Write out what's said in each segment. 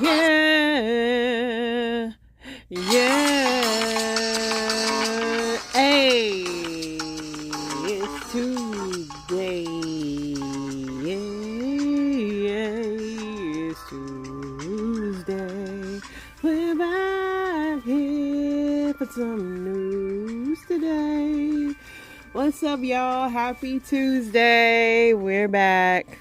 Yeah, yeah. Hey, it's Tuesday. Yeah, it's Tuesday. We're back here for some news today. What's up, y'all? Happy Tuesday. We're back.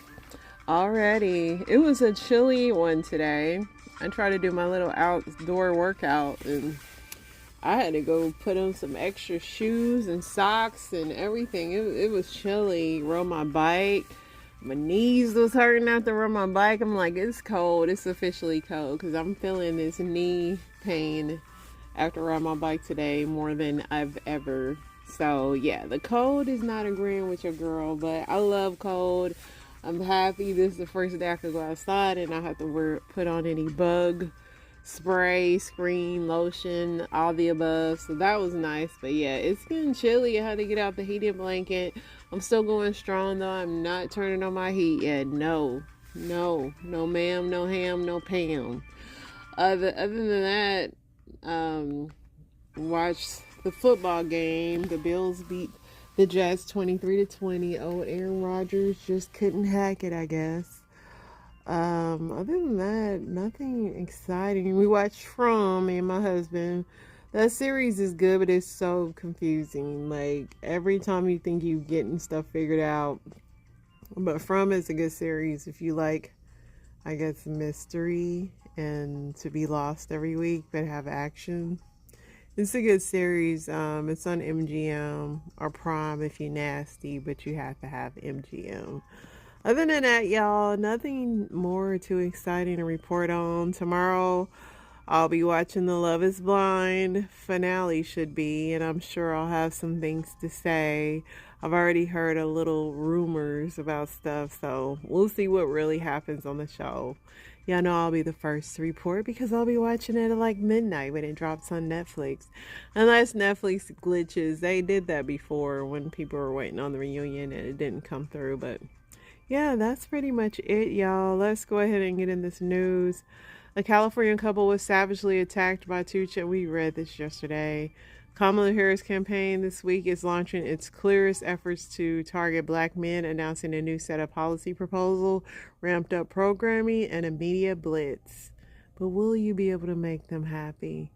Already. It was a chilly one today. I tried to do my little outdoor workout and I had to go put on some extra shoes and socks and everything. It was chilly. Rode my bike. My knees was hurting after rode my bike. I'm like, it's cold. It's officially cold because I'm feeling this knee pain after riding my bike today more than I've ever. So yeah, the cold is not agreeing with your girl, but I love cold. I'm happy this is the first day I could go outside and I have to put on any bug spray, screen, lotion, all the above. So that was nice. But yeah, it's getting chilly. I had to get out the heated blanket. I'm still going strong though. I'm not turning on my heat yet. No, ma'am, no ham, no Pam. Other than that, watched the football game. The Bills beat the Jets 23-20. Old Aaron Rodgers just couldn't hack it, I guess. Other than that, nothing exciting. We watched From, me and my husband. That series is good, but it's so confusing. Like, every time you think you're getting stuff figured out. But From is a good series if you like, I guess, mystery and to be lost every week, but have action. It's a good series. It's on MGM or Prime if you're nasty, but you have to have MGM. Other than that, y'all, nothing more too exciting to report on. Tomorrow, I'll be watching the Love is Blind finale, should be, and I'm sure I'll have some things to say. I've already heard a little rumors about stuff, so we'll see what really happens on the show. Y'all know I'll be the first to report because I'll be watching it at like midnight when it drops on Netflix. Unless Netflix glitches. They did that before when people were waiting on the reunion and it didn't come through. But yeah, that's pretty much it, y'all. Let's go ahead and get in this news. A California couple was savagely attacked by two children. We read this yesterday. Kamala Harris campaign this week is launching its clearest efforts to target black men, announcing a new set of policy proposal, ramped up programming, and a media blitz. But will you be able to make them happy?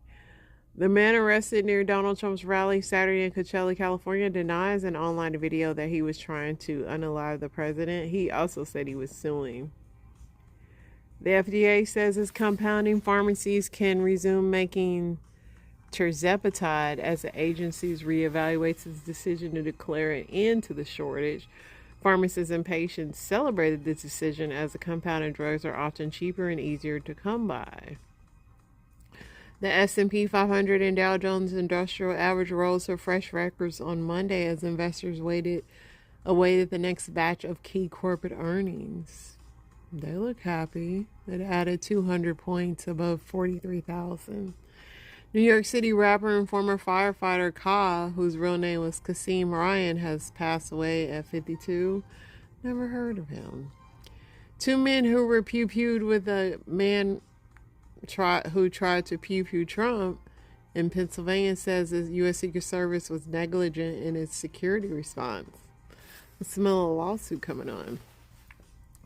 The man arrested near Donald Trump's rally Saturday in Coachella, California, denies an online video that he was trying to unalive the president. He also said he was suing. The FDA says its compounding pharmacies can resume making tirzepatide as the agency reevaluates its decision to declare an end to the shortage. Pharmacists and patients celebrated this decision as the compounded drugs are often cheaper and easier to come by. The S&P 500 and Dow Jones Industrial Average rose to fresh records on Monday as investors awaited the next batch of key corporate earnings. They look happy. It added 200 points above 43,000. New York City rapper and former firefighter Ka, whose real name was Kasim Ryan, has passed away at 52. Never heard of him. Two men who were pew-pewed with a man who tried to pew-pew Trump in Pennsylvania says the U.S. Secret Service was negligent in its security response. I smell a lawsuit coming on.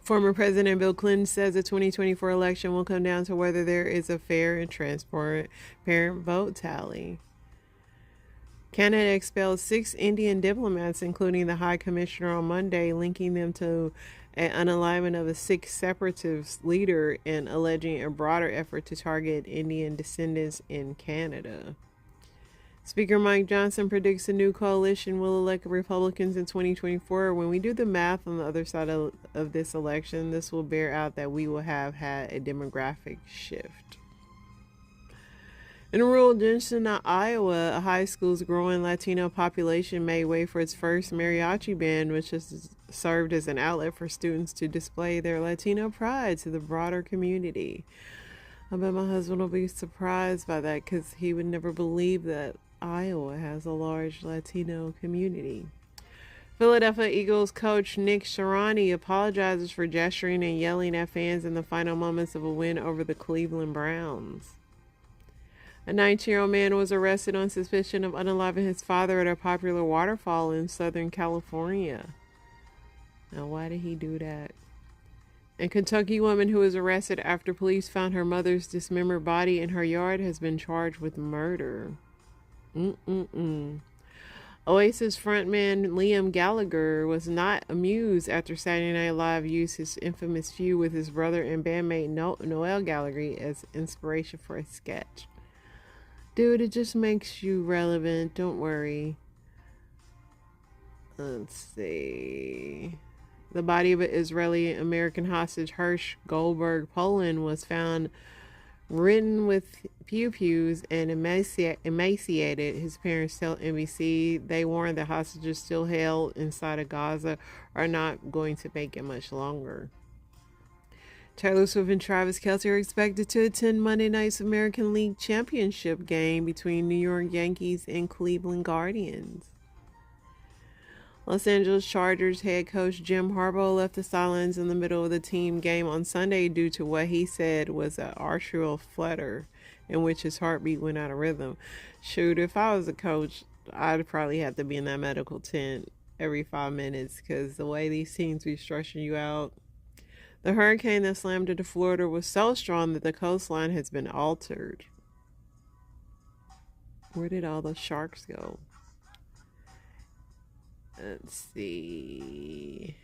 Former President Bill Clinton says the 2024 election will come down to whether there is a fair and transparent vote tally. Canada expelled 6 Indian diplomats, including the High Commissioner, on Monday, linking them to an unalignment of a Sikh separatist leader and alleging a broader effort to target Indian descendants in Canada. Speaker Mike Johnson predicts a new coalition will elect Republicans in 2024. When we do the math on the other side of this election, this will bear out that we will have had a demographic shift. In rural Denison, Iowa, a high school's growing Latino population made way for its first mariachi band, which has served as an outlet for students to display their Latino pride to the broader community. I bet my husband will be surprised by that because he would never believe that Iowa has a large Latino community. Philadelphia Eagles coach Nick Sirianni apologizes for gesturing and yelling at fans in the final moments of a win over the Cleveland Browns. A 19-year-old man was arrested on suspicion of unaliving his father at a popular waterfall in Southern California. Now, why did he do that? A Kentucky woman who was arrested after police found her mother's dismembered body in her yard has been charged with murder. Oasis frontman Liam Gallagher was not amused after Saturday Night Live used his infamous feud with his brother and bandmate Noel Gallagher as inspiration for a sketch. Dude, it just makes you relevant. Don't worry. Let's see. The body of an Israeli American hostage, Hirsch Goldberg, Poland, was found ridden with pew-pews and emaciated, his parents tell NBC. They warned the hostages still held inside of Gaza are not going to make it much longer. Taylor Swift and Travis Kelce are expected to attend Monday night's American League Championship game between New York Yankees and Cleveland Guardians. Los Angeles Chargers head coach Jim Harbaugh left the sidelines in the middle of the team game on Sunday due to what he said was an arterial flutter in which his heartbeat went out of rhythm. Shoot, if I was a coach, I'd probably have to be in that medical tent every 5 minutes because the way these teams be stretching you out. The hurricane that slammed into Florida was so strong that the coastline has been altered. Where did all the sharks go? Let's see.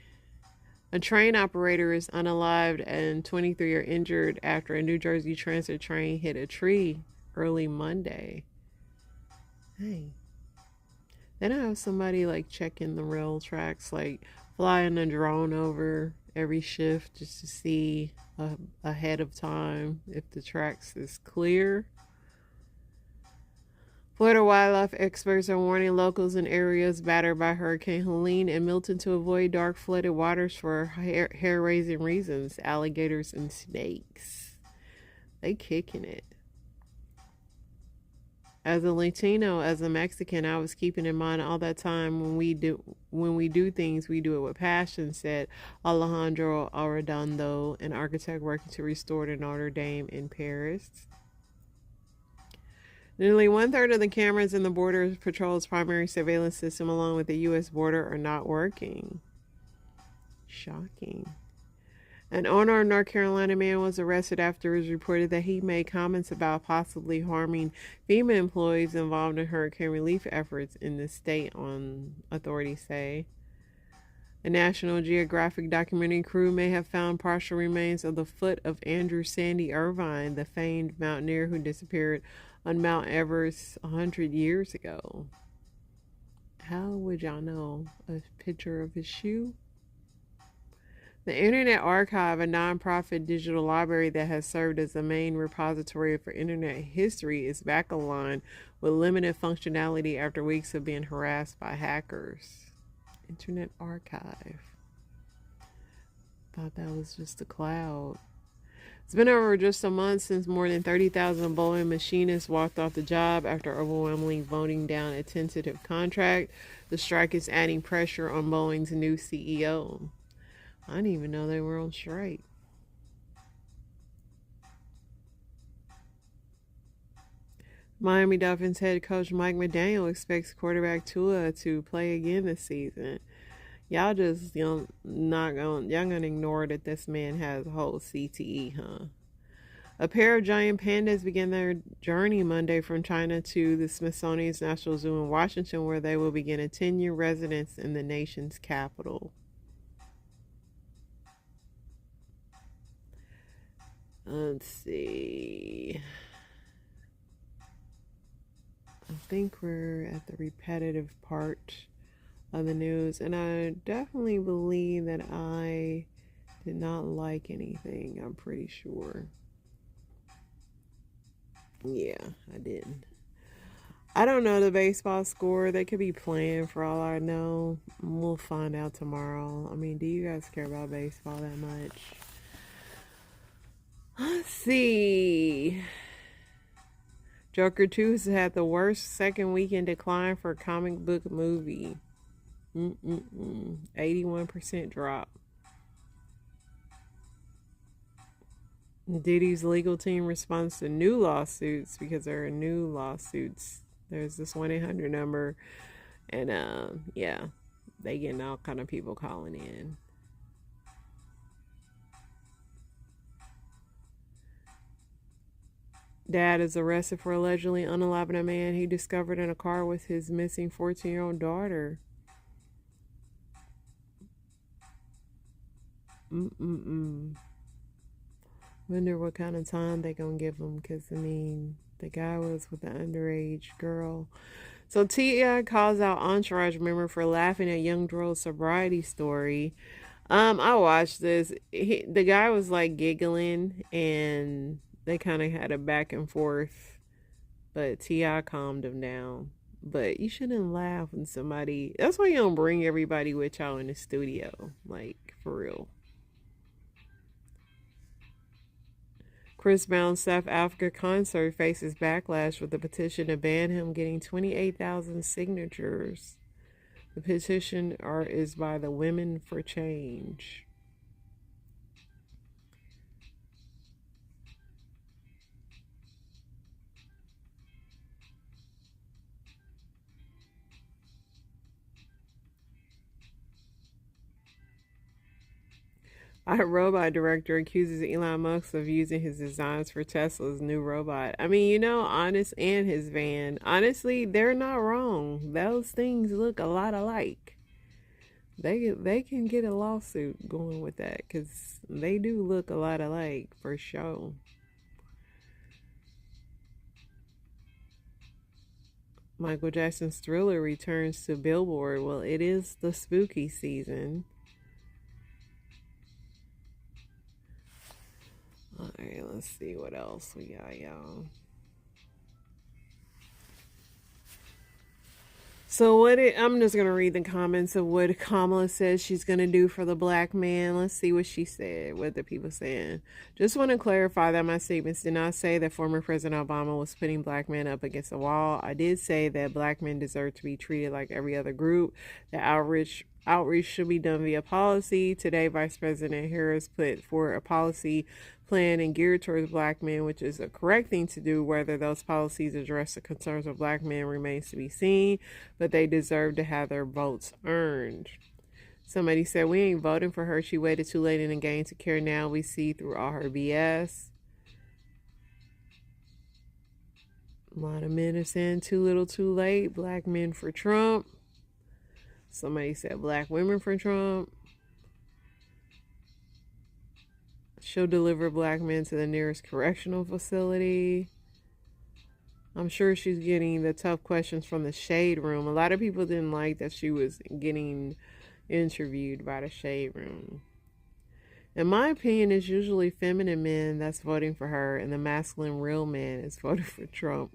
A train operator is unalived and 23 are injured after a New Jersey Transit train hit a tree early Monday. Hey. Then I have somebody like checking the rail tracks, like flying a drone over every shift just to see ahead of time if the tracks is clear. Florida wildlife experts are warning locals in areas battered by Hurricane Helene and Milton to avoid dark flooded waters for hair-raising reasons. Alligators and snakes. They kicking it. As a Latino, as a Mexican, I was keeping in mind all that time when we do things, we do it with passion, said Alejandro Arredondo, an architect working to restore the Notre Dame in Paris. Nearly 1/3 of the cameras in the Border Patrol's primary surveillance system, along with the U.S. border, are not working. Shocking. An owner of North Carolina man was arrested after it was reported that he made comments about possibly harming FEMA employees involved in hurricane relief efforts in the state, on authorities say. A National Geographic documentary crew may have found partial remains of the foot of Andrew Sandy Irvine, the famed mountaineer who disappeared on Mount Everest 100 years ago. How would y'all know? A picture of his shoe? The Internet Archive, a nonprofit digital library that has served as the main repository for Internet history, is back online with limited functionality after weeks of being harassed by hackers. Internet Archive. Thought that was just a cloud. It's been over just a month since more than 30,000 Boeing machinists walked off the job after overwhelmingly voting down a tentative contract. The strike is adding pressure on Boeing's new CEO. I didn't even know they were on strike. Miami Dolphins head coach Mike McDaniel expects quarterback Tua to play again this season. Y'all just y'all gonna ignore that this man has a whole CTE, huh? A pair of giant pandas began their journey Monday from China to the Smithsonian's National Zoo in Washington, where they will begin a 10-year residence in the nation's capital. Let's see. I think we're at the repetitive part of the news, and I definitely believe that I did not like anything. I'm pretty sure. Yeah, I didn't. I don't know the baseball score. They could be playing for all I know. We'll find out tomorrow. I mean, do you guys care about baseball that much? Let's see. Joker 2 has had the worst second weekend decline for a comic book movie. Mm-mm-mm. 81% drop. Diddy's legal team responds to new lawsuits because there are new lawsuits. There's this 1-800 number, and yeah, they getting all kind of people calling in. Dad is arrested for allegedly unaliving a man he discovered in a car with his missing 14-year-old daughter. Mm-mm-mm. Wonder what kind of time they gonna give him, because I mean, the guy was with an underage girl. So T.I. calls out Entourage member for laughing at young girl's sobriety story. I watched this. The guy was like giggling, and they kind of had a back and forth, but T.I. calmed him down. But you shouldn't laugh when somebody. That's why you don't bring everybody with y'all in the studio, like for real. Chris Brown's South Africa concert faces backlash with a petition to ban him getting 28,000 signatures. The petition is by the Women for Change. iRobot director accuses Elon Musk of using his designs for Tesla's new robot. I mean, Honest and his van. Honestly, they're not wrong. Those things look a lot alike. They can get a lawsuit going with that, because they do look a lot alike for sure. Michael Jackson's Thriller returns to Billboard. Well, it is the spooky season. All right, let's see what else we got, y'all. So I'm just gonna read the comments of what Kamala says she's gonna do for the black man. Let's see what she said. What the people saying. Just want to clarify that my statements did not say that former President Obama was putting black men up against the wall. I did say that black men deserve to be treated like every other group. That outreach should be done via policy. Today, Vice President Harris put forward a policy plan and geared towards black men, which is a correct thing to do. Whether those policies address the concerns of black men remains to be seen, but they deserve to have their votes earned. Somebody said, we ain't voting for her. She waited too late in the game to care. Now we see through all her BS. A lot of men are saying too little too late. Black men for Trump. Somebody said black women for Trump. She'll deliver black men to the nearest correctional facility. I'm sure she's getting the tough questions from the Shade Room. A lot of people didn't like that she was getting interviewed by the Shade Room. In my opinion, it's usually feminine men that's voting for her, and the masculine real man is voting for Trump.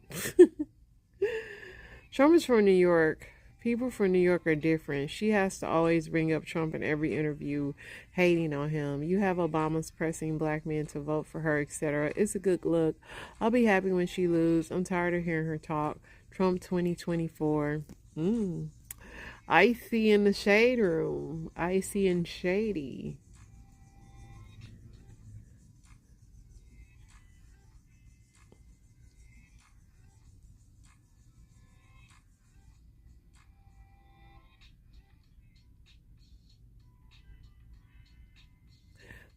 Trump is from New York. People from New York are different. She has to always bring up Trump in every interview, hating on him. You have Obama's pressing black men to vote for her, etc. It's a good look. I'll be happy when she loses. I'm tired of hearing her talk. Trump 2024. Icy in the Shade Room. Icy and shady.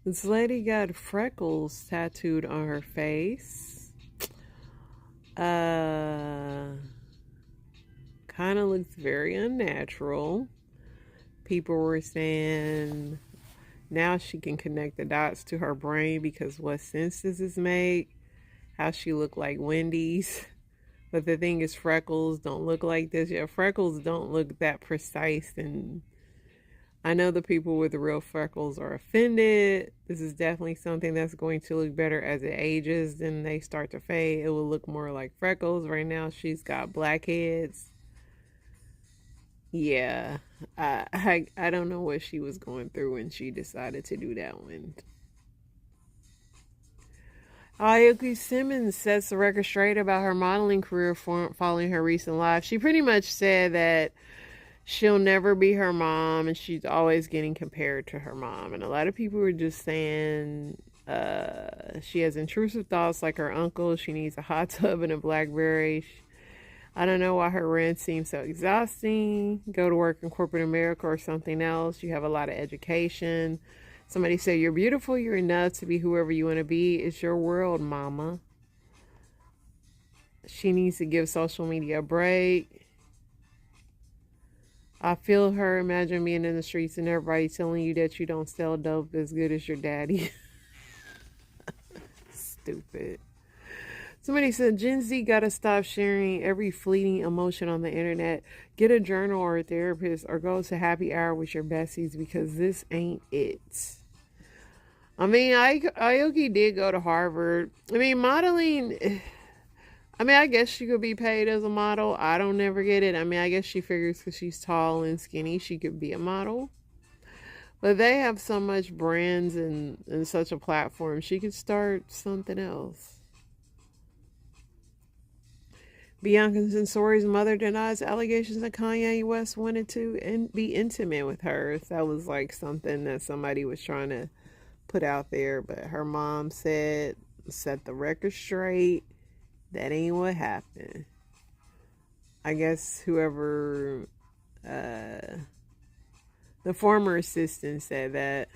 This lady got freckles tattooed on her face. Kind of looks very unnatural. People were saying now she can connect the dots to her brain, because what sense does this make? How she looked like Wendy's. But the thing is, freckles don't look like this. Yeah, freckles don't look that precise, and I know the people with the real freckles are offended. This is definitely something that's going to look better as it ages. Then they start to fade. It will look more like freckles. Right now, she's got blackheads. Yeah, I don't know what she was going through when she decided to do that one. Aoki Simmons sets the record straight about her modeling career following her recent life. She pretty much said that she'll never be her mom, and she's always getting compared to her mom. And a lot of people were just saying she has intrusive thoughts like her uncle. She needs a hot tub and a Blackberry. I don't know why her rant seems so exhausting. Go to work in corporate America or something else. You have a lot of education. Somebody said, you're beautiful. You're enough to be whoever you want to be. It's your world, mama. She needs to give social media a break. I feel her. Imagine being in the streets and everybody telling you that you don't sell dope as good as your daddy. Stupid. Somebody said, Gen Z gotta stop sharing every fleeting emotion on the internet. Get a journal or a therapist or go to happy hour with your besties because this ain't it. I mean, Aoki did go to Harvard. I mean, modeling, I mean, I guess she could be paid as a model. I don't never get it. I mean, I guess she figures because she's tall and skinny, she could be a model. But they have so much brands and such a platform. She could start something else. Bianca Censori's mother denies allegations that Kanye West wanted to be intimate with her. That was like something that somebody was trying to put out there. But her mom said, set the record straight. That ain't what happened. I guess whoever, the former assistant said that.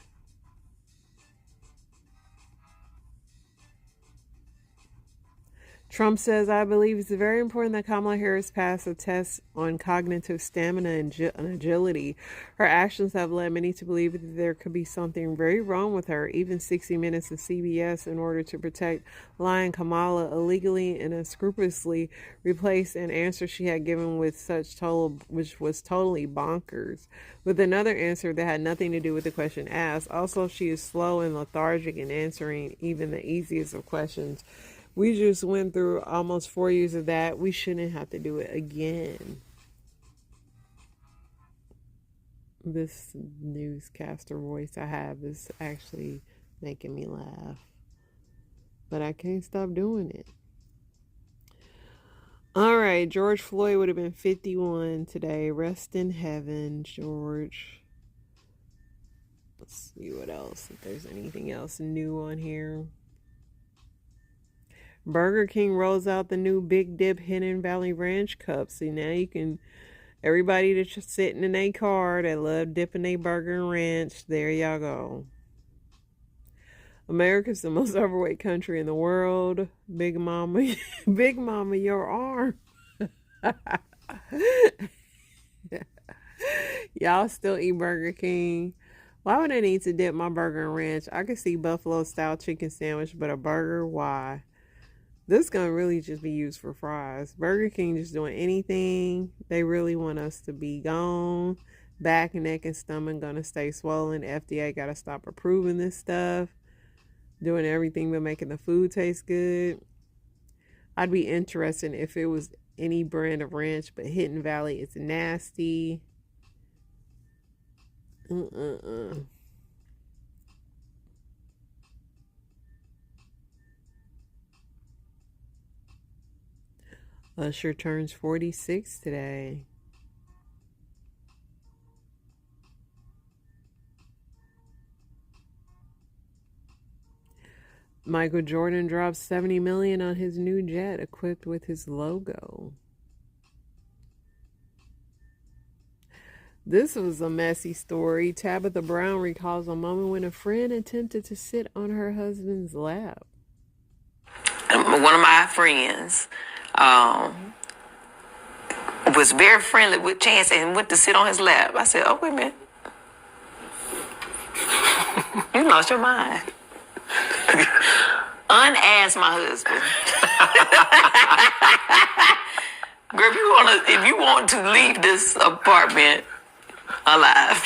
Trump says, I believe it's very important that Kamala Harris pass a test on cognitive stamina and agility. Her actions have led many to believe that there could be something very wrong with her. Even 60 Minutes of CBS, in order to protect lying Kamala, illegally and unscrupulously replaced an answer she had given with which was totally bonkers, with another answer that had nothing to do with the question asked. Also, she is slow and lethargic in answering even the easiest of questions. We just went through almost 4 years of that. We shouldn't have to do it again. This newscaster voice I have is actually making me laugh. But I can't stop doing it. All right, George Floyd would have been 51 today. Rest in heaven, George. Let's see what else, if there's anything else new on here. Burger King rolls out the new Big Dip Hidden Valley Ranch Cup. See, now you can, everybody that's just sitting in their car that love dipping their burger in ranch, there y'all go. America's the most overweight country in the world. Big Mama, Big Mama, your arm. Y'all still eat Burger King? Why would I need to dip my burger in ranch? I could see buffalo style chicken sandwich, but a burger, why? This is going to really just be used for fries. Burger King just doing anything. They really want us to be gone. Back, neck, and stomach going to stay swollen. FDA got to stop approving this stuff. Doing everything but making the food taste good. I'd be interested if it was any brand of ranch, but Hidden Valley is nasty. Usher turns 46 today. Michael Jordan drops $70 million on his new jet equipped with his logo. This was a messy story. Tabitha Brown recalls a moment when a friend attempted to sit on her husband's lap. One of my friends was very friendly with Chance and went to sit on his lap. I said, oh, wait a minute. You lost your mind. Unask my husband. Girl, if you want to leave this apartment alive,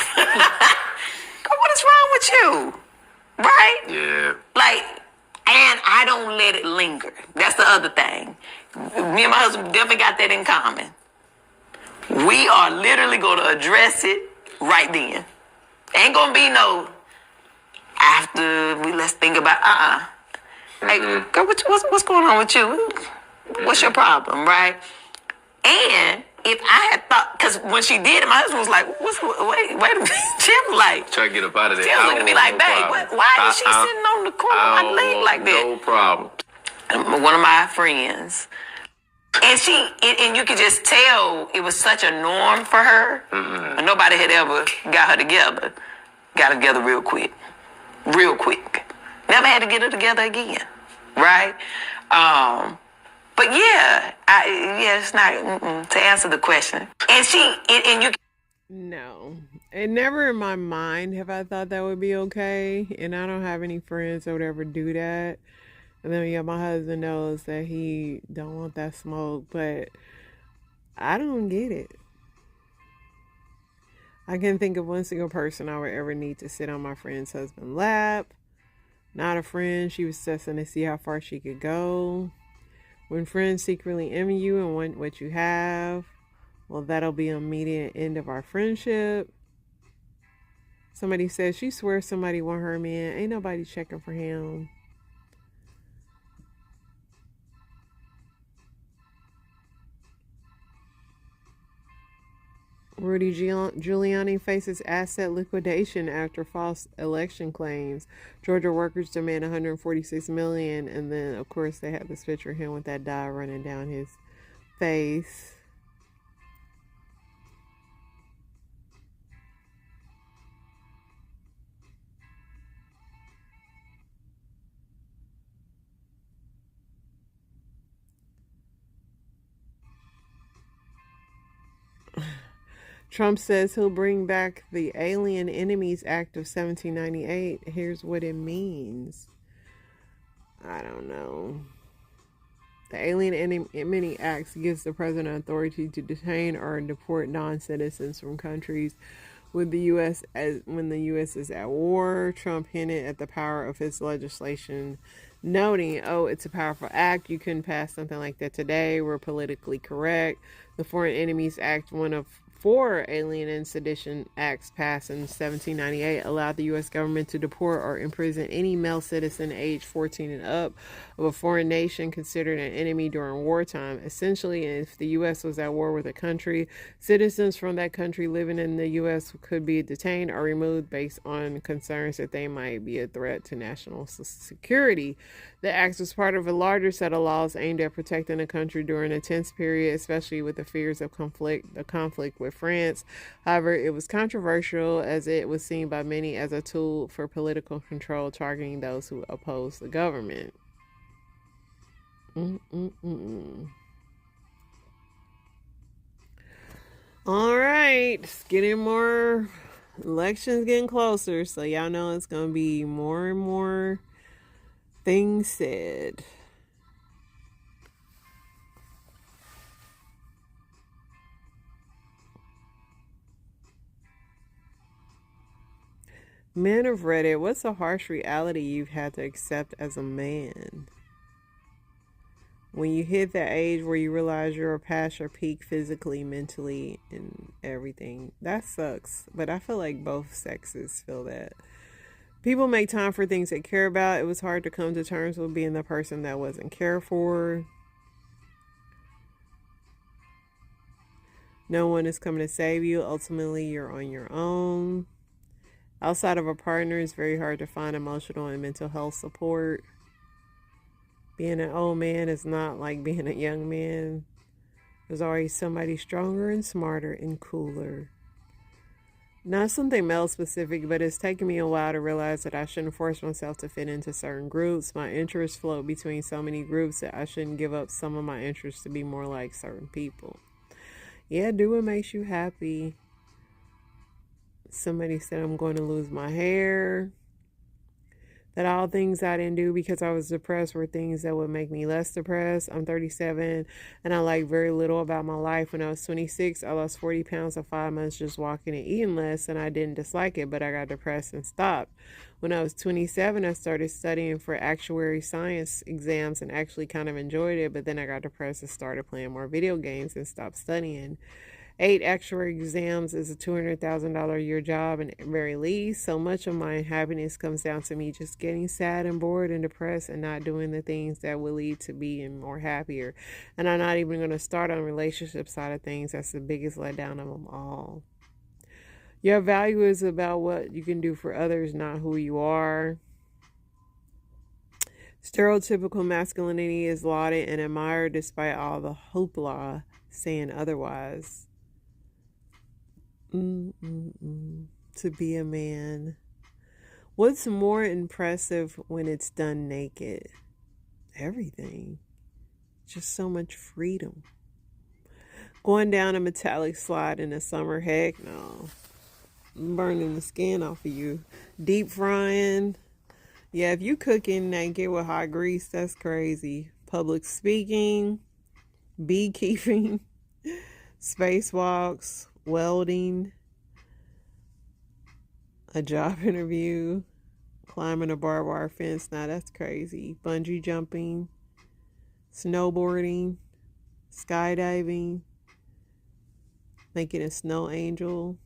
what is wrong with you? Right? Yeah. Like, and I don't let it linger. That's the other thing. Me and my husband definitely got that in common. We are literally going to address it right then. Ain't going to be no after let's think about, Hey, girl, what's going on with you? What's your problem, right? And if I had thought, because when she did it, my husband was like, wait a minute. Tim like, try to get up out of there. Tim looking at me like, babe, why is she sitting on the corner of my leg like that? No problem. One of my friends, and you could just tell it was such a norm for her. Mm-hmm. Nobody had ever got her together. Got her together real quick. Never had to get her together again, right? But yeah, it's not to answer the question. And you. No, and never in my mind have I thought that would be okay. And I don't have any friends that would ever do that. And then yeah, my husband knows that he don't want that smoke, but I don't get it. I can't think of one single person I would ever need to sit on my friend's husband's lap. Not a friend. She was testing to see how far she could go. When friends secretly envy you and want what you have, well, that'll be an immediate end of our friendship. Somebody says she swears somebody want her man. Ain't nobody checking for him. Rudy Giuliani faces asset liquidation after false election claims. Georgia workers demand $146 million, and then of course they had this picture of him with that dye running down his face. Trump says he'll bring back the Alien Enemies Act of 1798. Here's what it means. I don't know. The Alien Enemy Act gives the president authority to detain or deport non-citizens from countries with the U.S. when the U.S. is at war. Trump hinted at the power of his legislation, noting, it's a powerful act. You couldn't pass something like that today. We're politically correct. The Foreign Enemies Act, one of 4 Alien and Sedition Acts passed in 1798, allowed the U.S. government to deport or imprison any male citizen aged 14 and up of a foreign nation considered an enemy during wartime. Essentially, if the U.S. was at war with a country, citizens from that country living in the U.S. could be detained or removed based on concerns that they might be a threat to national security. The act was part of a larger set of laws aimed at protecting the country during a tense period, especially with the fears of conflict with France. However, it was controversial as it was seen by many as a tool for political control, targeting those who oppose the government. All right, it's getting more, elections getting closer, so y'all know it's gonna be more and more things said. Men of Reddit, what's a harsh reality you've had to accept as a man? When you hit that age where you realize you're past your peak physically, mentally, and everything. That sucks. But I feel like both sexes feel that. People make time for things they care about. It was hard to come to terms with being the person that wasn't cared for. No one is coming to save you. Ultimately, you're on your own. Outside of a partner, it's very hard to find emotional and mental health support. Being an old man is not like being a young man. There's always somebody stronger and smarter and cooler. Not something male specific, but it's taken me a while to realize that I shouldn't force myself to fit into certain groups. My interests float between so many groups that I shouldn't give up some of my interests to be more like certain people. Yeah, do what makes you happy. Somebody said I'm going to lose my hair. That all things I didn't do because I was depressed were things that would make me less depressed. I'm 37 and I like very little about my life. When I was 26, I lost 40 pounds in 5 months just walking and eating less, and I didn't dislike it, but I got depressed and stopped. When I was 27, I started studying for actuary science exams and actually kind of enjoyed it, but then I got depressed and started playing more video games and stopped studying. 8 extra exams is a $200,000 a year job at the very least. So much of my happiness comes down to me just getting sad and bored and depressed and not doing the things that will lead to being more happier. And I'm not even going to start on relationship side of things. That's the biggest letdown of them all. Your value is about what you can do for others, not who you are. Stereotypical masculinity is lauded and admired despite all the hoopla saying otherwise. To be a man. What's more impressive when it's done naked? Everything. Just so much freedom. Going down a metallic slide in the summer, heck no. Burning the skin off of you. Deep frying. Yeah, if you cooking naked with hot grease, that's crazy. Public speaking, beekeeping, spacewalks, welding, a job interview, climbing a barbed wire fence. Now that's crazy. Bungee jumping, snowboarding, skydiving, making a snow angel,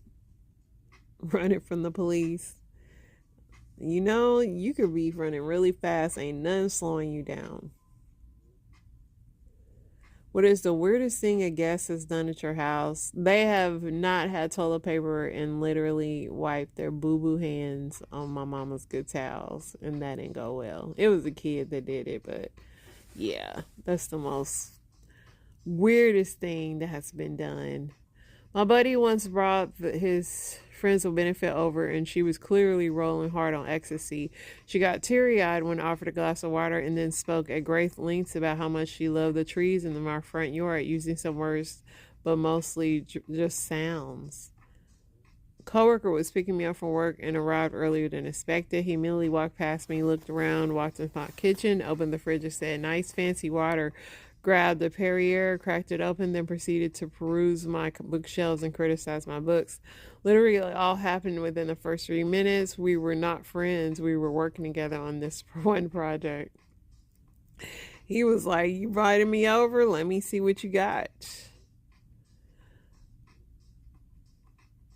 running from the police. You know, you could be running really fast. Ain't nothing slowing you down. What is the weirdest thing a guest has done at your house? They have not had toilet paper and literally wiped their boo-boo hands on my mama's good towels. And that didn't go well. It was a kid that did it, but yeah, that's the most weirdest thing that has been done. My buddy once brought his friends with benefit over, and she was clearly rolling hard on ecstasy. She got teary-eyed when offered a glass of water and then spoke at great lengths about how much she loved the trees in my front yard, using some words but mostly just sounds. Coworker was picking me up from work and arrived earlier than expected. He immediately walked past me, looked around, walked into my kitchen, opened the fridge and said, "Nice fancy water." Grabbed the Perrier, cracked it open, then proceeded to peruse my bookshelves and criticize my books. Literally, it all happened within the first 3 minutes. We were not friends. We were working together on this one project. He was like, "You invited me over? Let me see what you got."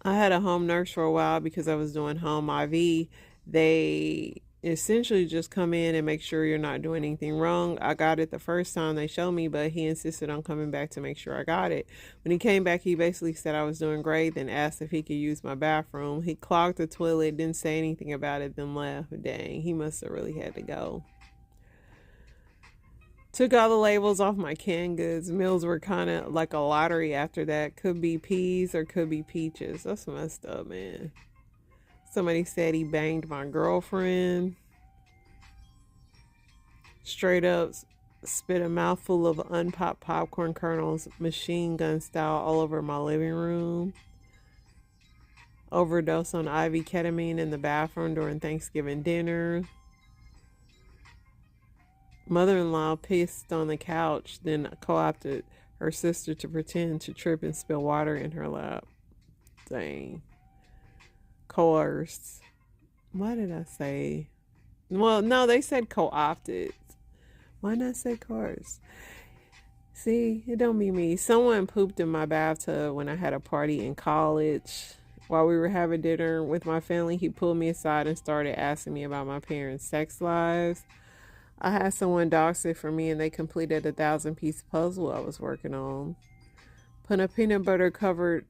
I had a home nurse for a while because I was doing home IV. They essentially just come in and make sure you're not doing anything wrong. I got it the first time they showed me, but he insisted on coming back to make sure I got it. When he came back, he basically said I was doing great, then asked if he could use my bathroom. He clogged the toilet, didn't say anything about it, then left. Dang, he must have really had to go. Took all the labels off my canned goods. Meals were kind of like a lottery after that. Could be peas or could be peaches. That's messed up, man. Somebody said he banged my girlfriend. Straight up spit a mouthful of unpopped popcorn kernels, machine gun style, all over my living room. Overdose on IV ketamine in the bathroom during Thanksgiving dinner. Mother-in-law pissed on the couch, then co-opted her sister to pretend to trip and spill water in her lap. Dang. Coerced. Why did I say? Well, no, they said co-opted. Why not say coerced? See, it don't be me. Someone pooped in my bathtub when I had a party in college. While we were having dinner with my family, he pulled me aside and started asking me about my parents' sex lives. I had someone dog sit for me and they completed a 1,000-piece puzzle I was working on. Put a peanut butter covered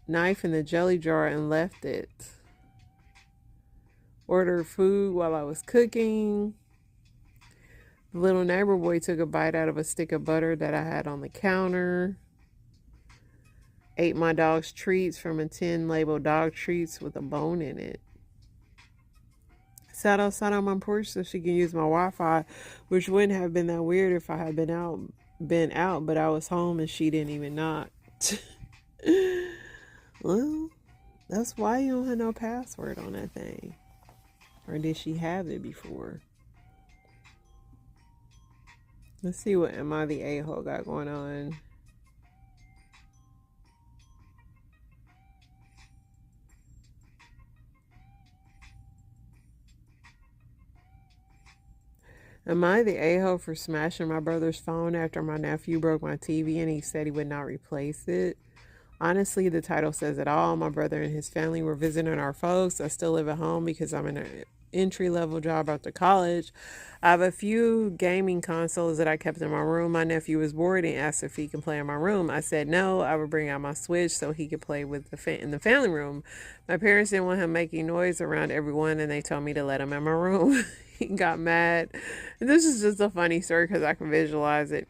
knife in the jelly jar and left it. Ordered food while I was cooking. The little neighbor boy took a bite out of a stick of butter that I had on the counter. Ate my dog's treats from a tin labeled dog treats with a bone in it. Sat outside on my porch so she can use my Wi-Fi, which wouldn't have been that weird if I had been out, but I was home and she didn't even knock. Well, that's why you don't have no password on that thing. Or did she have it before? Let's see what Am I the A-hole got going on. Am I the a-hole for smashing my brother's phone after my nephew broke my TV and he said he would not replace it? Honestly, the title says it all. My brother and his family were visiting our folks. I still live at home because I'm in an entry level job after college. I have a few gaming consoles that I kept in my room. My nephew was bored and asked if he can play in my room. I said no. I would bring out my Switch so he could play with in the family room. My parents didn't want him making noise around everyone, and they told me to let him in my room. He got mad. This is just a funny story because I can visualize it.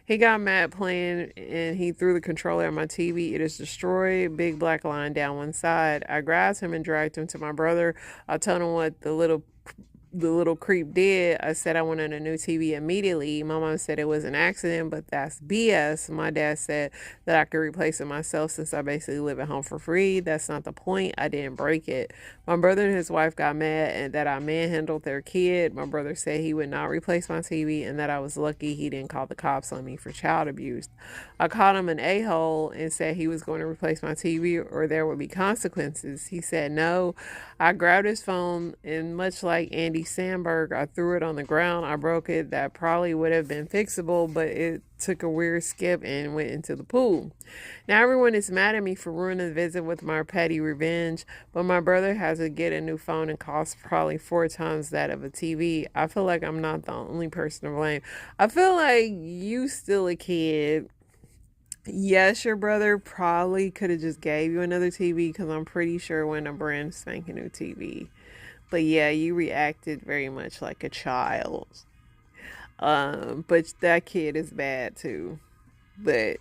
He got mad playing and he threw the controller at my TV. It is destroyed. Big black line down one side. I grabbed him and dragged him to my brother. I told him what the little creep did. I said I wanted a new TV immediately. My mom said it was an accident, but that's BS. My dad said that I could replace it myself since I basically live at home for free. That's not the point. I didn't break it. My brother and his wife got mad and that I manhandled their kid. My brother said he would not replace my TV and that I was lucky he didn't call the cops on me for child abuse. I called him an a-hole and said he was going to replace my TV or there would be consequences. He said no. I grabbed his phone and much like Andy Samberg, I threw it on the ground. I broke it. That probably would have been fixable, but it took a weird skip and went into the pool. Now everyone is mad at me for ruining the visit with my petty revenge, but my brother has to get a new phone and costs probably 4 times that of a TV. I feel like I'm not the only person to blame. I feel like you still a kid. Yes, your brother probably could have just gave you another TV because I'm pretty sure when a brand spanking new TV. But yeah, you reacted very much like a child. But that kid is bad too. But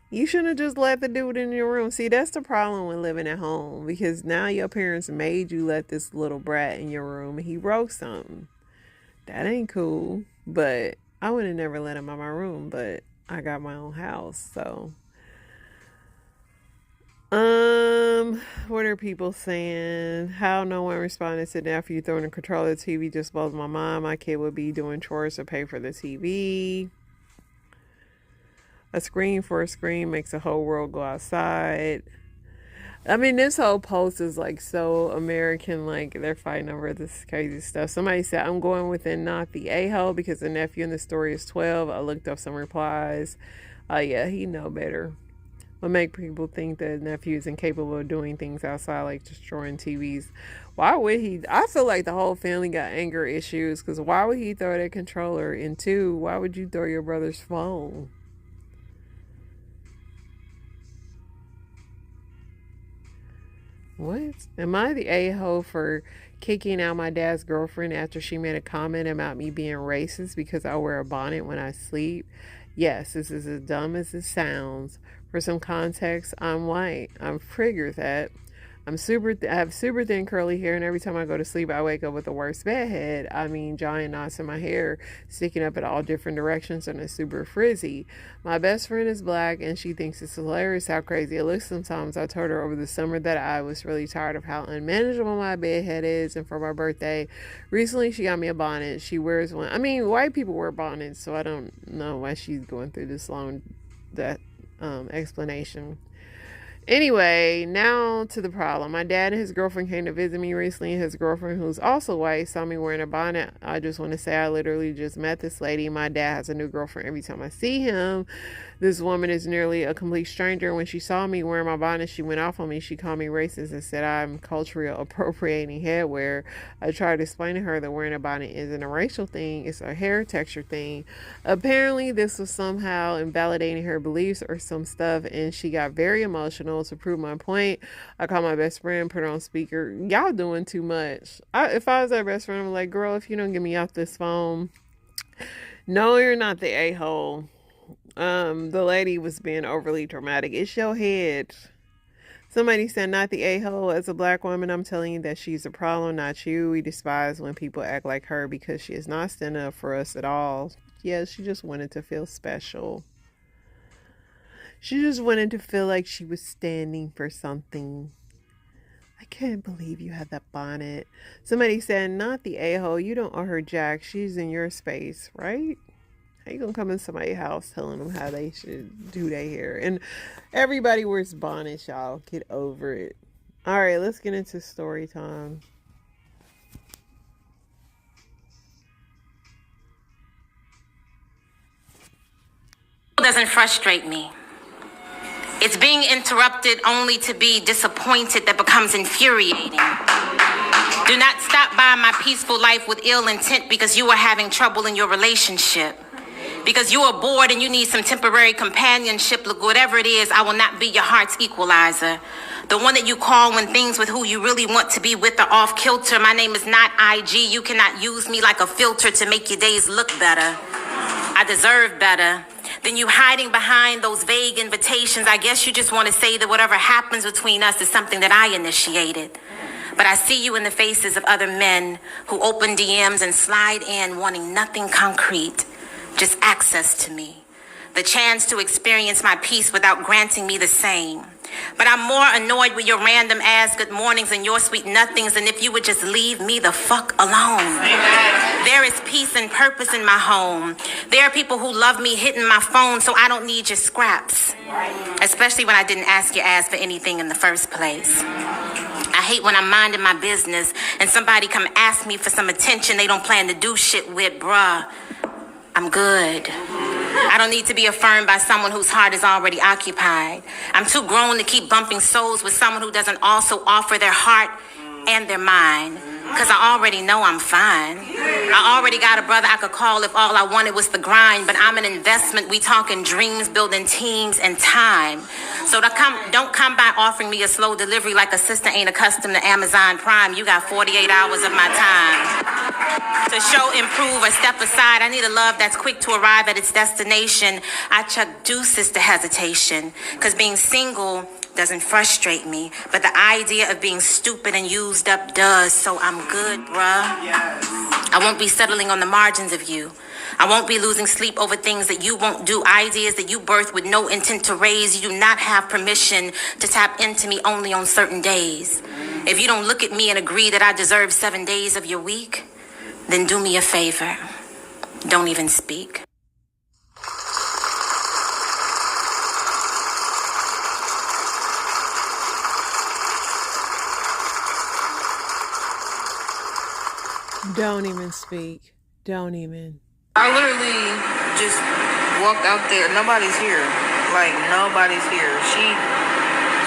you shouldn't have just let the dude in your room. See, that's the problem with living at home because now your parents made you let this little brat in your room and he broke something. That ain't cool. But I would have never let him in my room, but I got my own house, so. What are people saying? How no one responded to nephew throwing a controller of the TV just blows my mind. My kid would be doing chores to pay for the TV. A screen for a screen makes the whole world go outside. I mean, this whole post is like so American, like they're fighting over this crazy stuff. Somebody said, I'm going with it, not the a-hole, because the nephew in the story is 12. I looked up some replies. Yeah, he know better. What make people think that nephew is incapable of doing things outside, like destroying TVs? Why would he? I feel like the whole family got anger issues, because why would he throw that controller? And two, why would you throw your brother's phone? What? Am I the a-hole for kicking out my dad's girlfriend after she made a comment about me being racist because I wear a bonnet when I sleep? Yes, this is as dumb as it sounds. For some context, I'm white. I'm figured that. I have super thin curly hair, and every time I go to sleep, I wake up with the worst bedhead. I mean, giant knots in my hair sticking up in all different directions, and it's super frizzy. My best friend is black, and she thinks it's hilarious how crazy it looks sometimes. I told her over the summer that I was really tired of how unmanageable my bedhead is, and for my birthday, recently she got me a bonnet. She wears one. I mean, white people wear bonnets, so I don't know why she's going through this long explanation. Anyway, now to the problem. My dad and his girlfriend came to visit me recently, and his girlfriend, who's also white, saw me wearing a bonnet. I just want to say I literally just met this lady. My dad has a new girlfriend every time I see him. This woman is nearly a complete stranger. When she saw me wearing my bonnet, she went off on me. She called me racist and said I'm culturally appropriating headwear. I tried to explain to her that wearing a bonnet isn't a racial thing, it's a hair texture thing. Apparently, this was somehow invalidating her beliefs or some stuff, and she got very emotional. To prove my point, I called my best friend, put her on speaker. Y'all doing too much. If I was her best friend, I'm like, girl, if you don't get me off this phone, no, you're not the a-hole. The lady was being overly dramatic. It's your head. Somebody said, not the a-hole. As a black woman, I'm telling you that she's a problem, not you. We despise when people act like her because she is not standing up for us at all. Yeah, she just wanted to feel special. She just wanted to feel like she was standing for something. I can't believe you had that bonnet. Somebody said, not the a-hole. You don't owe her jack. She's in your space, right? How you gonna come in somebody's house telling them how they should do their hair? And everybody wears bonnets, y'all. Get over it. All right, let's get into story time. Doesn't frustrate me. It's being interrupted only to be disappointed that becomes infuriating. Do not stop by my peaceful life with ill intent because you are having trouble in your relationship. Because you are bored and you need some temporary companionship, look, whatever it is, I will not be your heart's equalizer. The one that you call when things with who you really want to be with are off kilter. My name is not IG. You cannot use me like a filter to make your days look better. I deserve better than you hiding behind those vague invitations. I guess you just want to say that whatever happens between us is something that I initiated. But I see you in the faces of other men who open DMs and slide in wanting nothing concrete, just access to me, the chance to experience my peace without granting me the same. But I'm more annoyed with your random ass good mornings and your sweet nothings than if you would just leave me the fuck alone. Amen. There is peace and purpose in my home. There are people who love me hitting my phone, so I don't need your scraps. Especially when I didn't ask your ass for anything in the first place. I hate when I'm minding my business and somebody come ask me for some attention they don't plan to do shit with, bruh. I'm good. I don't need to be affirmed by someone whose heart is already occupied. I'm too grown to keep bumping souls with someone who doesn't also offer their heart and their mind. Because I already know I'm fine. I already got a brother I could call if all I wanted was the grind. But I'm an investment. We talking dreams, building teams, and time. So don't come by offering me a slow delivery like a sister ain't accustomed to Amazon Prime. You got 48 hours of my time. To show, improve, or step aside, I need a love that's quick to arrive at its destination. I chuck deuces to hesitation. Because being single doesn't frustrate me, but the idea of being stupid and used up does, so I'm good, bruh. Yes. I won't be settling on the margins of you. I won't be losing sleep over things that you won't do, ideas that you birth with no intent to raise. You do not have permission to tap into me only on certain days. If you don't look at me and agree that I deserve 7 days of your week, then do me a favor. Don't even speak. Don't even speak. Don't even. I literally just walked out there. Nobody's here. Like, nobody's here. She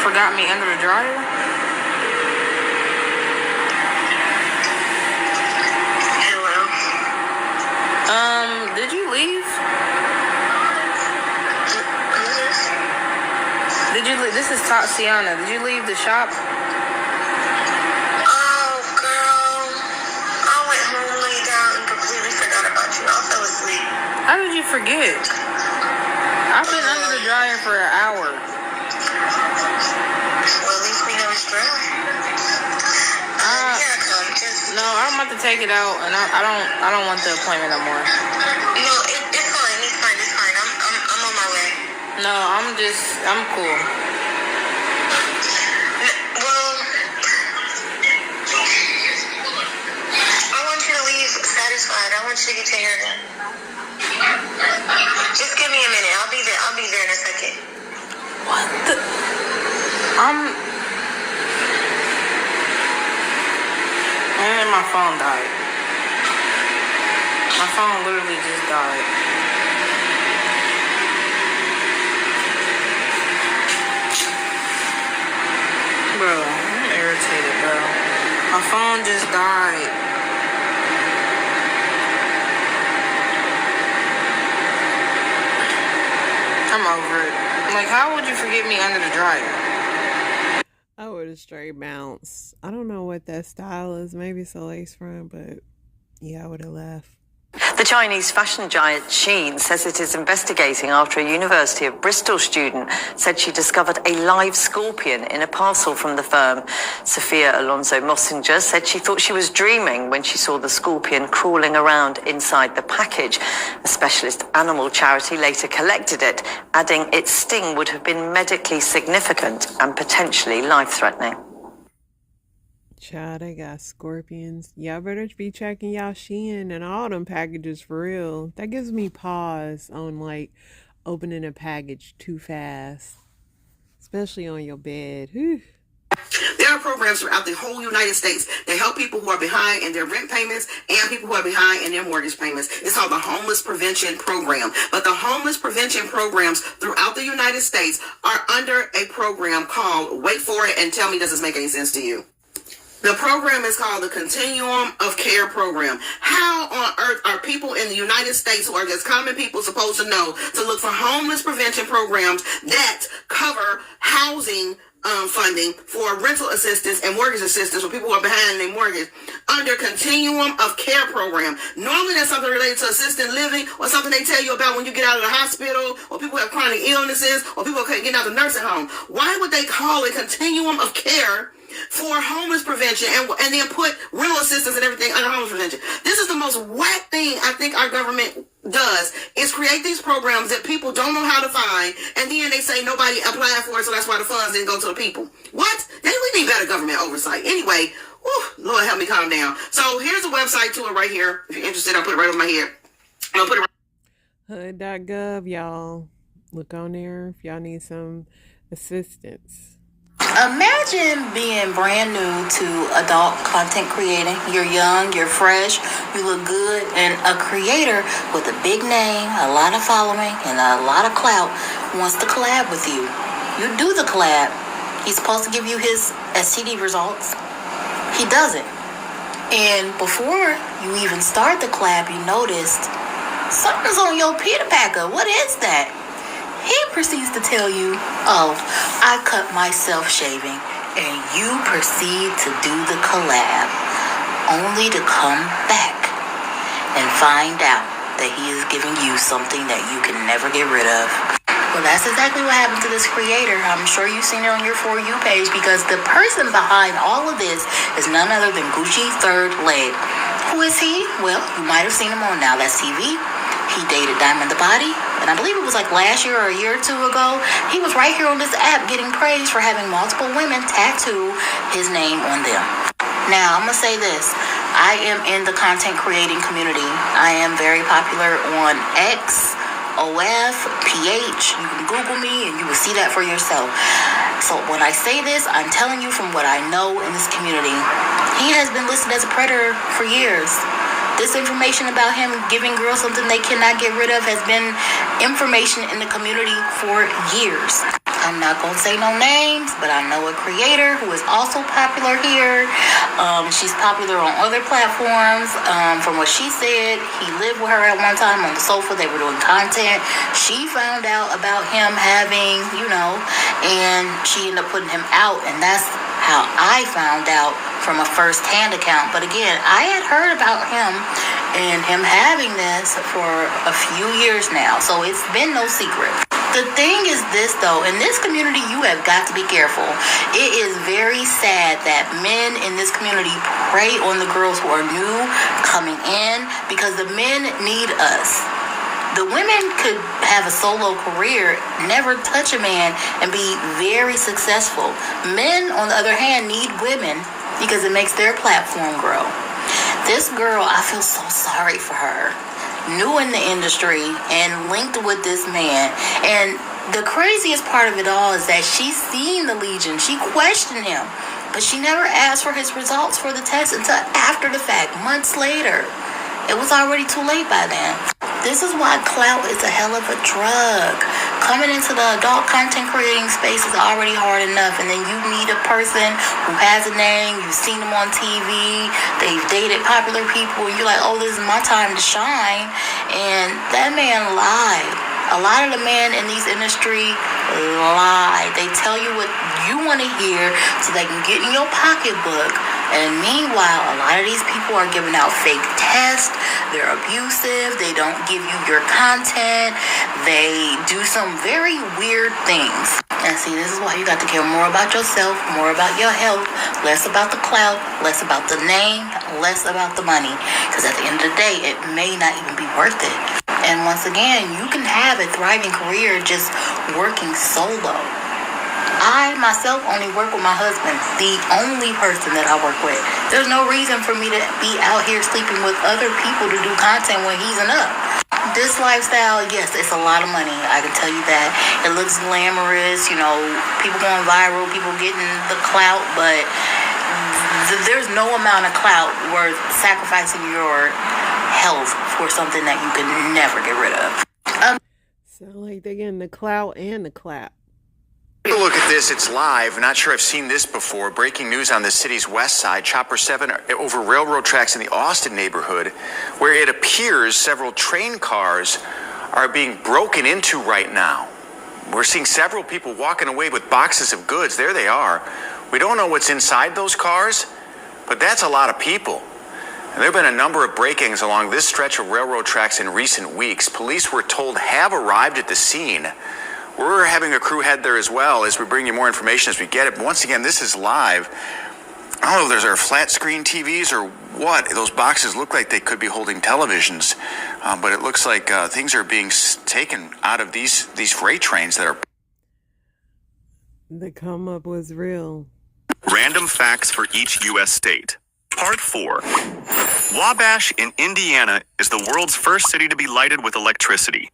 forgot me under the dryer. Hello. Did you leave? Did you leave? This is Tatiana. Did you leave the shop? How did you forget? I've been under the dryer for an hour. Well, at least we know it's dry. No, I'm about to take it out, and I don't want the appointment no more. No, it's fine. I'm on my way. No, I'm cool. Well, I want you to leave satisfied. I want you to get your hair done. Just give me a minute. I'll be there in a second. What the? And my phone died. My phone literally just died. Bro, I'm irritated, bro. My phone just died. I'm over it. Like, how would you forget me under the dryer? I would have straight bounced. I don't know what that style is. Maybe it's a lace front, but yeah, I would have left. The Chinese fashion giant Shein says it is investigating after a University of Bristol student said she discovered a live scorpion in a parcel from the firm. Sophia Alonso Mossinger said she thought she was dreaming when she saw the scorpion crawling around inside the package. A specialist animal charity later collected it, adding its sting would have been medically significant and potentially life-threatening. Child, they got scorpions. Y'all better be checking y'all Shein and all them packages for real. That gives me pause on like opening a package too fast, especially on your bed. Whew. There are programs throughout the whole United States that help people who are behind in their rent payments and people who are behind in their mortgage payments. It's called the Homeless Prevention Program. But the homeless prevention programs throughout the United States are under a program called, wait for it and tell me, does this make any sense to you? The program is called the Continuum of Care Program. How on earth are people in the United States who are just common people supposed to know to look for homeless prevention programs that cover housing funding for rental assistance and mortgage assistance for people who are behind in their mortgage under Continuum of Care Program? Normally that's something related to assisted living or something they tell you about when you get out of the hospital, or people who have chronic illnesses, or people who get out of the nursing home. Why would they call it Continuum of Care for homeless prevention and then put rental assistance and everything under homeless prevention? This is the most whack thing I think our government does, is create these programs that people don't know how to find, and then they say nobody applied for it, so that's why the funds didn't go to the people. What? Then we need better government oversight. Anyway, whew, Lord help me calm down. So here's a website to it right here. If you're interested, I'll put it right over my head. I'll put it right. HUD.gov, y'all. Look on there if y'all need some assistance. Imagine being brand new to adult content creating. You're young, you're fresh, you look good, and a creator with a big name, a lot of following, and a lot of clout wants to collab with you. You do the collab. He's supposed to give you his STD results. He doesn't. And before you even start the collab, you noticed something's on your pita packer. What is that? He proceeds to tell you, oh, I cut myself shaving, and you proceed to do the collab, only to come back and find out that he is giving you something that you can never get rid of. Well, that's exactly what happened to this creator. I'm sure you've seen it on your For You page, because the person behind all of this is none other than Gucci Third Leg. Who is he? Well, you might have seen him on Now That's TV. He dated Diamond the Body, and I believe it was like last year or a year or two ago, he was right here on this app getting praised for having multiple women tattoo his name on them. Now, I'm going to say this. I am in the content creating community. I am very popular on X, OF, PH. You can Google me and you will see that for yourself. So when I say this, I'm telling you from what I know in this community. He has been listed as a predator for years. This information about him giving girls something they cannot get rid of has been information in the community for years. I'm not going to say no names, but I know a creator who is also popular here. She's popular on other platforms. From what she said, he lived with her at one time on the sofa. They were doing content. She found out about him having, and she ended up putting him out. And that's how I found out from a first-hand account. But again, I had heard about him and him having this for a few years now. So it's been no secret. The thing is this, though, in this community, you have got to be careful. It is very sad that men in this community prey on the girls who are new coming in, because the men need us. The women could have a solo career, never touch a man, and be very successful. Men, on the other hand, need women because it makes their platform grow. This girl, I feel so sorry for her. New in the industry and linked with this man. And the craziest part of it all is that she's seen the Legion. She questioned him, but she never asked for his results for the test until after the fact, months later. It was already too late by then. This is why clout is a hell of a drug. Coming into the adult content creating space is already hard enough, and then you need a person who has a name, you've seen them on TV, they've dated popular people, and you're like, oh, this is my time to shine. And that man lied. A lot of the men in these industry lie. They tell you what you want to hear so they can get in your pocketbook. And meanwhile, a lot of these people are giving out fake tests. They're abusive. They don't give you your content. They do some very weird things. And see, this is why you got to care more about yourself, more about your health, less about the clout, less about the name, less about the money. Because at the end of the day, it may not even be worth it. And once again, you can have a thriving career just working solo. I, myself, only work with my husband, the only person that I work with. There's no reason for me to be out here sleeping with other people to do content when he's enough. This lifestyle, yes, it's a lot of money. I can tell you that. It looks glamorous, you know, people going viral, people getting the clout, but there's no amount of clout worth sacrificing your health for something that you can never get rid of. Sound like they're getting the clout and the clap. Take a look at this. It's live. Not sure I've seen this before. Breaking news on the city's west side. Chopper 7 over railroad tracks in the Austin neighborhood, where it appears several train cars are being broken into right now. We're seeing several people walking away with boxes of goods. There they are. We don't know what's inside those cars, but that's a lot of people. And there have been a number of break-ins along this stretch of railroad tracks in recent weeks. Police, we're told, have arrived at the scene. We're having a crew head there as well as we bring you more information as we get it. But once again, this is live. I don't know if those are flat screen TVs or what. Those boxes look like they could be holding televisions. But it looks like things are being taken out of these freight trains that are... The come up was real. Random facts for each U.S. state. Part 4. Wabash in Indiana is the world's first city to be lighted with electricity.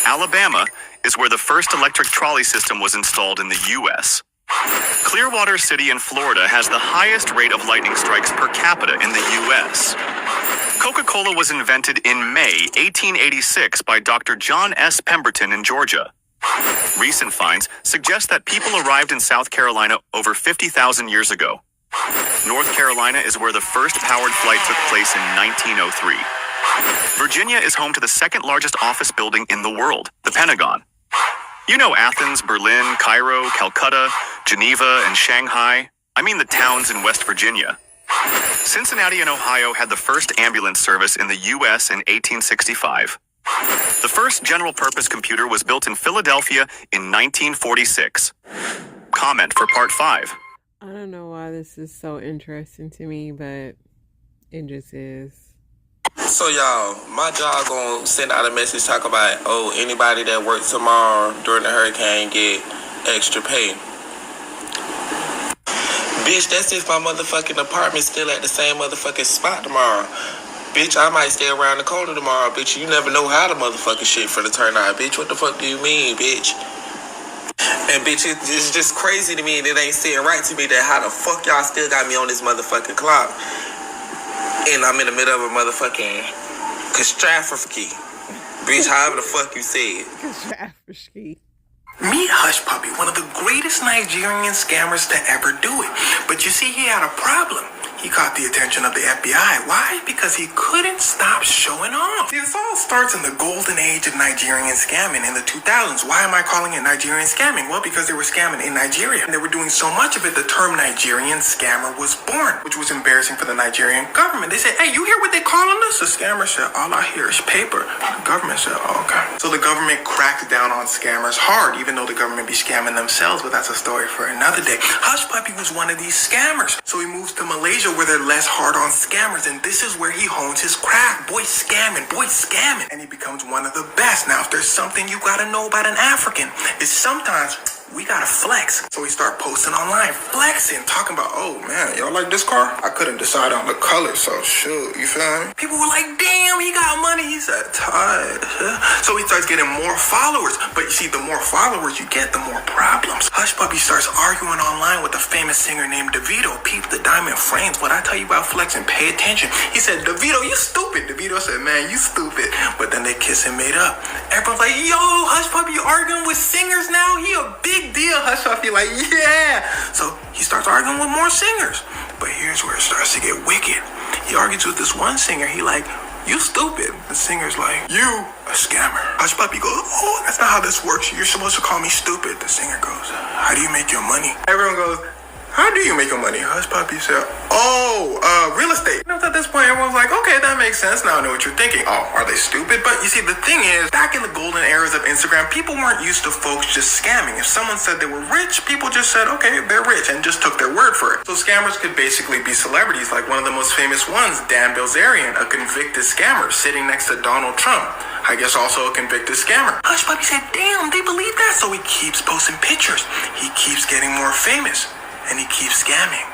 Alabama is where the first electric trolley system was installed in the U.S. Clearwater City in Florida has the highest rate of lightning strikes per capita in the U.S. Coca-Cola was invented in May 1886 by Dr. John S. Pemberton in Georgia. Recent finds suggest that people arrived in South Carolina over 50,000 years ago. North Carolina is where the first powered flight took place in 1903. Virginia is home to the second largest office building in the world, the Pentagon. You know Athens, Berlin, Cairo, Calcutta, Geneva, and Shanghai. I mean the towns in West Virginia. Cincinnati and Ohio had the first ambulance service in the U.S. in 1865. The first general-purpose computer was built in Philadelphia in 1946. Comment for Part 5. I don't know why this is so interesting to me, but it just is. So y'all, my job gonna send out a message talk about, oh, anybody that works tomorrow during the hurricane get extra pay. Bitch, that's if my motherfucking apartment's still at the same motherfucking spot tomorrow. Bitch, I might stay around the corner tomorrow, bitch. You never know how the motherfucking shit for the turn out, bitch. What the fuck do you mean, bitch? And bitch, it's just crazy to me, and it ain't sitting right to me that how the fuck y'all still got me on this motherfucking clock. And I'm in the middle of a motherfucking catastrophe. Bitch, however the fuck you say it. Catastrophe. Meet Hush Puppy, one of the greatest Nigerian scammers to ever do it. But you see, he had a problem. He caught the attention of the FBI. Why? Because he couldn't stop showing off. This all starts in the golden age of Nigerian scamming in the 2000s. Why am I calling it Nigerian scamming? Well, because they were scamming in Nigeria. And they were doing so much of it, the term Nigerian scammer was born, which was embarrassing for the Nigerian government. They said, hey, you hear what they calling us? The scammer said, all I hear is paper. The government said, oh, okay. So the government cracked down on scammers hard, even though the government be scamming themselves, but that's a story for another day. Hush Puppy was one of these scammers. So he moves to Malaysia, where they're less hard on scammers, and this is where he hones his craft. Boy scamming, and he becomes one of the best. Now, if there's something you gotta know about an African, is sometimes we gotta flex. So we start posting online, flexing, talking about, oh man, y'all like this car? I couldn't decide on the color, so shoot, you feel me? People were like, damn, he got money. He said, tired. So he starts getting more followers. But you see, the more followers you get, the more problems. Hush Puppy starts arguing online with a famous singer named Davido. Peep the diamond frames. What I tell you about flexing, pay attention. He said, Davido, you stupid. Davido said, man, you stupid. But then they kiss and made up. Everyone's like, yo, Hush Puppy, you arguing with singers now? He a big deal. Hush Puppy like, yeah. So he starts arguing with more singers. But here's where it starts to get wicked. He argues with this one singer. He like, you stupid. The singer's like, you a scammer. Hush Puppy goes, oh, that's not how this works. You're supposed to call me stupid. The singer goes, how do you make your money? Everyone goes, how do you make your money? Hush Puppy said, real estate. You know, at this point, everyone's like, okay, that makes sense. Now I know what you're thinking. Oh, are they stupid? But you see, the thing is, back in the golden eras of Instagram, people weren't used to folks just scamming. If someone said they were rich, people just said, okay, they're rich, and just took their word for it. So scammers could basically be celebrities, like one of the most famous ones, Dan Bilzerian, a convicted scammer sitting next to Donald Trump. I guess also a convicted scammer. Hush Puppy said, damn, they believe that. So he keeps posting pictures. He keeps getting more famous. And he keeps scamming.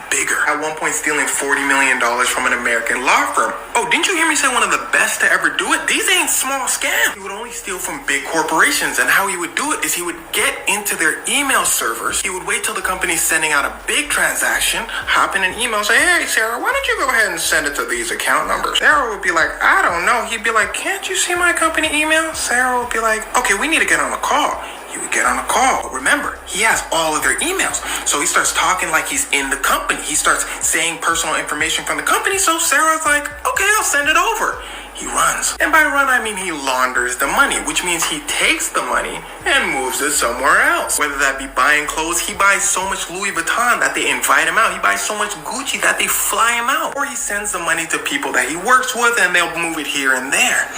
bigger. At one point stealing $40 million from an American law firm. Oh, didn't you hear me say one of the best to ever do it? These ain't small scams. He would only steal from big corporations, and how he would do it is he would get into their email servers. He would wait till the company's sending out a big transaction, hop in an email, say, hey, Sarah, why don't you go ahead and send it to these account numbers? Sarah would be like, I don't know. He'd be like, can't you see my company email? Sarah would be like, okay, we need to get on a call. He would get on a call. But remember, he has all of their emails. So he starts talking like he's in the company. He starts saying personal information from the company. So Sarah's like, okay, I'll send it over. He runs. And by run, I mean he launders the money, which means he takes the money and moves it somewhere else. Whether that be buying clothes, he buys so much Louis Vuitton that they invite him out. He buys so much Gucci that they fly him out. Or he sends the money to people that he works with and they'll move it here and there.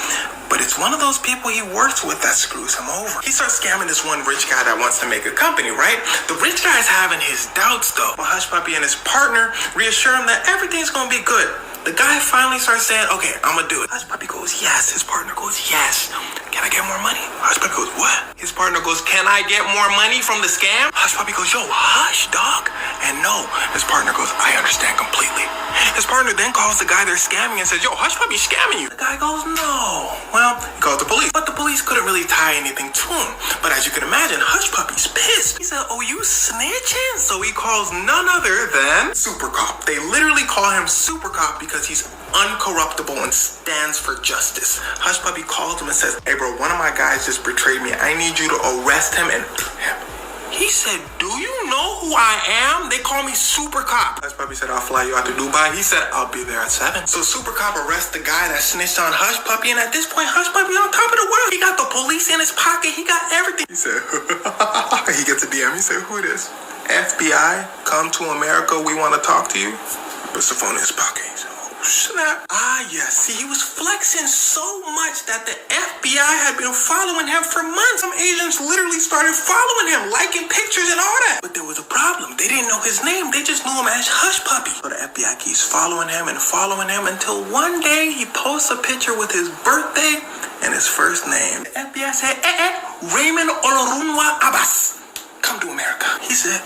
But it's one of those people he works with that screws him over. He starts scamming this one rich guy that wants to make a company, right? The rich guy's having his doubts though. But Hush Puppy and his partner reassure him that everything's gonna be good. The guy finally starts saying, okay, I'm gonna do it. Hush Puppy goes, yes. His partner goes, yes. Can I get more money? Hush Puppy goes, what? His partner goes, can I get more money from the scam? Hush Puppy goes, yo, hush, dog. And no, his partner goes, I understand completely. His partner then calls the guy they're scamming and says, yo, Hush Puppy's scamming you. The guy goes, no. Well, he calls the police. But the police couldn't really tie anything to him. But as you can imagine, Hush Puppy's pissed. He said, oh, you snitching? So he calls none other than Super Cop. They literally call him Super Cop because he's uncorruptible and stands for justice. Hush Puppy calls him and says, hey bro, one of my guys just betrayed me. I need you to arrest him and he said, do you know who I am? They call me Super Cop. Hush Puppy said, I'll fly you out to Dubai. He said, I'll be there at 7. So Super Cop arrests the guy that snitched on Hush Puppy, and at this point, Hush Puppy on top of the world. He got the police in his pocket. He got everything. He said, he gets a DM. He said, who this? FBI, come to America. We want to talk to you. Puts the phone in his pocket. He said, oh, snap. Yeah. See, he was flexing so much that the FBI had been following him for months. Some agents literally started following him, liking pictures and all that. But there was a problem. They didn't know his name. They just knew him as Hush Puppy. So the FBI keeps following him until one day he posts a picture with his birthday and his first name. The FBI said, Raymond Olorunwa Abbas. Come to America. He said,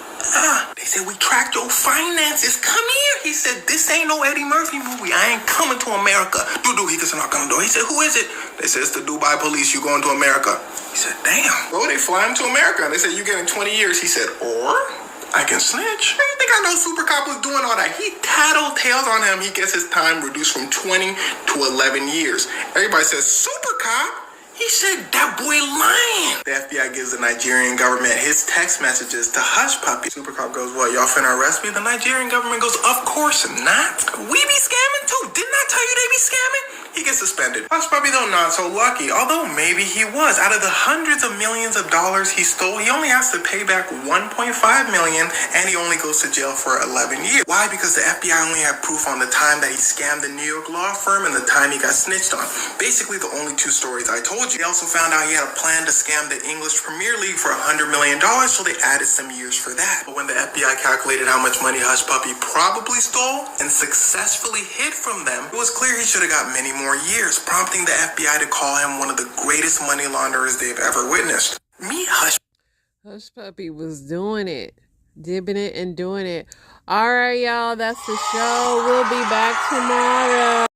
they said, we tracked your finances. Come here. He said, this ain't no Eddie Murphy movie. I ain't coming to America. He gets a knock on the door. He said, who is it? They said, it's the Dubai police. You going to America? He said, damn. Bro, they fly him to America. They said, you getting 20 years. He said, or I can snitch. I think I know Super Cop was doing all that. He tattletales on him. He gets his time reduced from 20 to 11 years. Everybody says, Super Cop? He said, that boy lying. The FBI gives the Nigerian government his text messages to Hush Puppy. Super Cop goes, what, y'all finna arrest me? The Nigerian government goes, of course not. We be scamming too. Didn't I tell you they be scamming? He gets suspended. Hush Puppy, though, not so lucky. Although maybe he was. Out of the hundreds of millions of dollars he stole, he only has to pay back $1.5 million, and he only goes to jail for 11 years. Why? Because the FBI only had proof on the time that he scammed the New York law firm and the time he got snitched on. Basically, the only two stories I told you. They also found out he had a plan to scam the English Premier League for $100 million, so they added some years for that. But when the FBI calculated how much money Hush Puppy probably stole and successfully hid from them, it was clear he should have got many more years, prompting the FBI to call him one of the greatest money launderers they've ever witnessed. Meet Hush. Hush Puppy was doing it, dipping it and doing it. All right, y'all, that's the show. We'll be back tomorrow.